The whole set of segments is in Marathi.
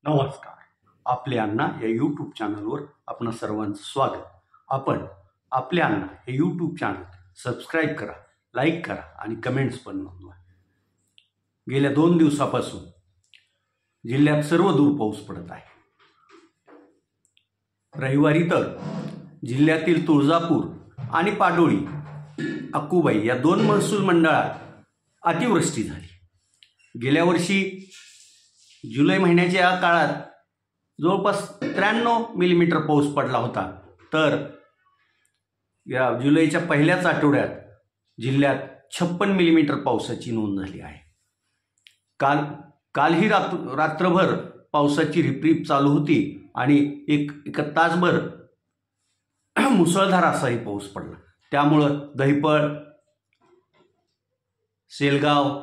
नमस्कार. आपले अण्णा या यूट्यूब चॅनलवर आपणा सर्वांचं स्वागत. आपण आपले अण्णा हे यूट्यूब चॅनल सबस्क्राईब करा, लाईक करा आणि कमेंट्स पण नोंदवा. गेल्या 2 दिवसापासून जिल्ह्यात सर्वदूर पाऊस पडत आहे. रविवारी तर जिल्ह्यातील तुळजापूर आणि पाडोळी अक्कूबाई या 2 महसूल मंडळात अतिवृष्टी झाली. गेल्या वर्षी जुलै महिन्याच्या या काळात जवळपास 93 मिलीमीटर पाऊस पडला होता. तर या जुलैच्या पहिल्याच आठवड्यात जिल्ह्यात 56 मिलीमीटर पावसाची नोंद झाली आहे. कालही रात्रभर पावसाची रिपरिप चालू होती आणि एक तासभर मुसळधार असाही पाऊस पडला. त्यामुळं दहिपळ, सेलगाव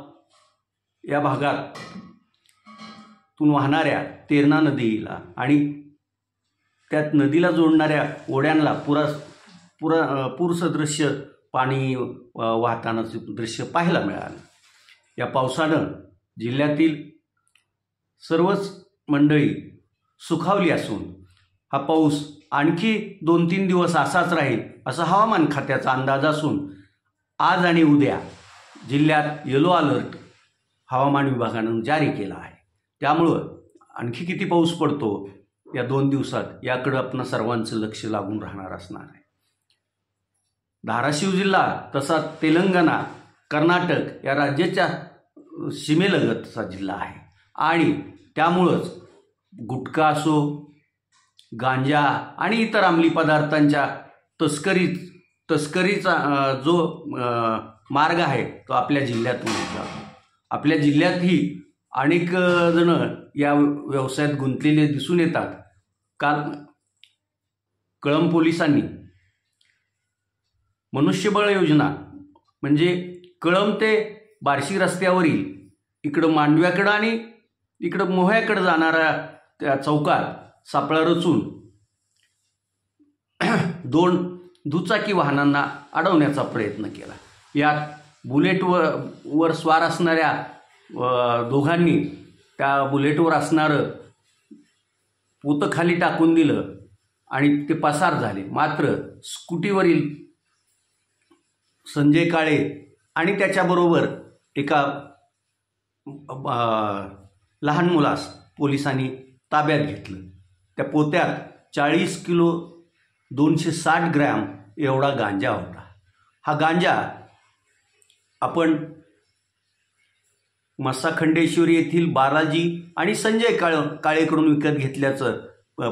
या भागात तून वाहणाऱ्या तेरणा नदीला आणि त्यात नदीला जोडणाऱ्या ओढ्यांना पूरसदृश्य पाणी वाहतानाचे दृश्य पाहायला मिळालं. या पावसानं जिल्ह्यातील सर्वच मंडळी सुखावली असून हा पाऊस आणखी 2-3 दिवस असाच राहील असा हवामान खात्याचा अंदाज असून आज आणि उद्या जिल्ह्यात येलो अलर्ट हवामान विभागानं जारी केला आहे. त्यामुळं आणखी किती पाऊस पडतो या 2 दिवसात याकडे आपण सर्वांचं लक्ष लागून राहणार असणार आहे. धाराशिव जिल्हा तसा तेलंगणा, कर्नाटक या राज्याच्या सीमेलगतचा जिल्हा आहे आणि त्यामुळंच गुटखा असो, गांजा आणि इतर अंमली पदार्थांच्या तस्करीचा जो मार्ग आहे तो आपल्या जिल्ह्यातून जातो. आपल्या जिल्ह्यातही अनेक जण या व्यवसायात गुंतलेले दिसून येतात. काल कळंब पोलिसांनी मनुष्यबळ योजना म्हणजे कळंब ते बार्शी रस्त्यावरील इकडं मांडव्याकडं आणि इकडं मोह्याकडं जाणाऱ्या त्या चौकात सापळा रचून 2 दुचाकी वाहनांना अडवण्याचा प्रयत्न केला. यात बुलेटवर स्वार असणाऱ्या दोघांनी त्या बुलेटवर असणारं पोतं खाली टाकून दिलं आणि ते पसार झाले. मात्र स्कूटीवरील संजय काळे आणि त्याच्याबरोबर एका लहान मुलास पोलिसांनी ताब्यात घेतलं. त्या पोत्यात 40 किलो 260 ग्रॅम एवढा गांजा होता. हा गांजा आपण मस्साखंडेश्वरी येथील बालाजी आणि संजय काळेकडून विकत घेतल्याचं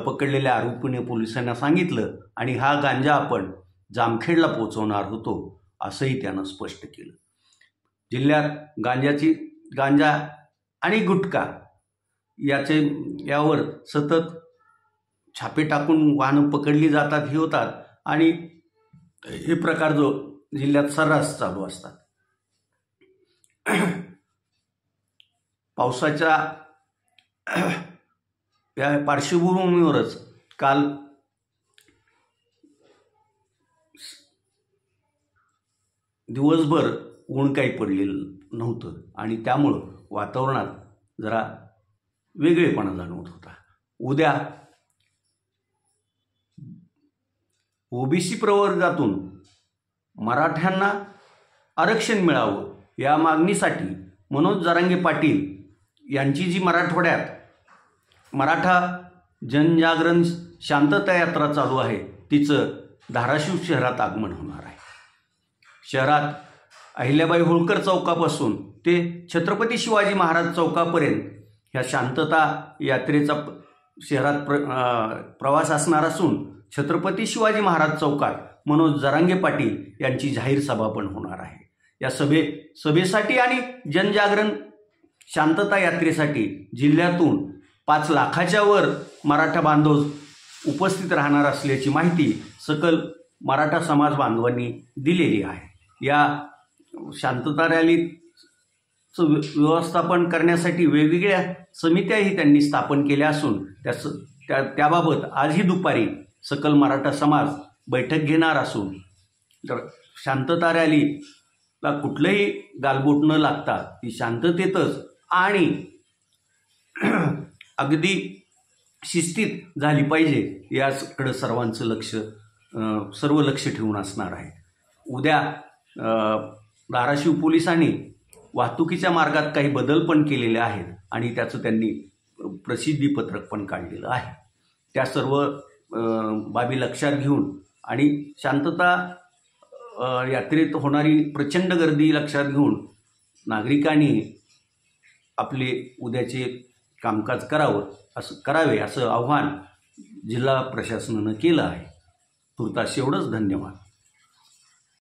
पकडलेल्या आरोपीने पोलिसांना सांगितलं आणि हा गांजा आपण जामखेडला पोहोचवणार होतो असंही त्यानं स्पष्ट केलं. जिल्ह्यात गांजा आणि गुटखा यावर सतत छापे टाकून वाहनं पकडली जातात ही होतात आणि हे प्रकार जो जिल्ह्यात सर्रास चालू असतात. पावसाच्या या पार्श्वभूमीवरच काल दिवसभर ऊन काही पडलेलं नव्हतं आणि त्यामुळं वातावरणात जरा वेगळेपणा जाणवत होता. उद्या ओबीसी प्रवर्गातून मराठ्यांना आरक्षण मिळावं या मागणीसाठी मनोज जरांगे पाटील यांची जी मराठवाड्यात मराठा जनजागरण शांतता यात्रा चालू आहे तिचं धाराशिव शहरात आगमन होणार आहे. शहरात अहिल्याबाई होळकर चौकापासून ते छत्रपती शिवाजी महाराज चौकापर्यंत ह्या शांतता यात्रेचा शहरात प्रवास असणार असून छत्रपती शिवाजी महाराज चौकात मनोज जरांगे पाटील यांची जाहीर सभा पण होणार आहे. या सभेसाठी आणि जनजागरण शांतता यात्रेसाठी जिल्ह्यातून 5 लाखाच्या वर मराठा बांधव उपस्थित राहणार असल्याची माहिती सकल मराठा समाज बांधवांनी दिलेली आहे. या शांतता रॅलीचं व्यवस्थापन करण्यासाठी वेगवेगळ्या समित्याही त्यांनी स्थापन केल्या असून त्याबाबत आजही दुपारी सकल मराठा समाज बैठक घेणार असून शांतता रॅलीला कुठलंही गालबोट न लागता ती शांततेतच आणि अगदी शिस्तीत झाली पाहिजे याकडे सर्वांचं लक्ष सर्व लक्ष ठेवून असणार आहे. उद्या धाराशिव पोलिसांनी वाहतुकीच्या मार्गात काही बदल पण केलेले आहेत आणि त्याचं त्यांनी प्रसिद्धीपत्रक पण काढलेलं आहे. त्या सर्व बाबी लक्षात घेऊन आणि शांतता यात्रेत होणारी प्रचंड गर्दी लक्षात घेऊन नागरिकांनी आपले उद्याचे कामकाज करावे असं आव्हान जिल्हा प्रशासनानं केलं आहे. तुर्तास एवढंच. धन्यवाद.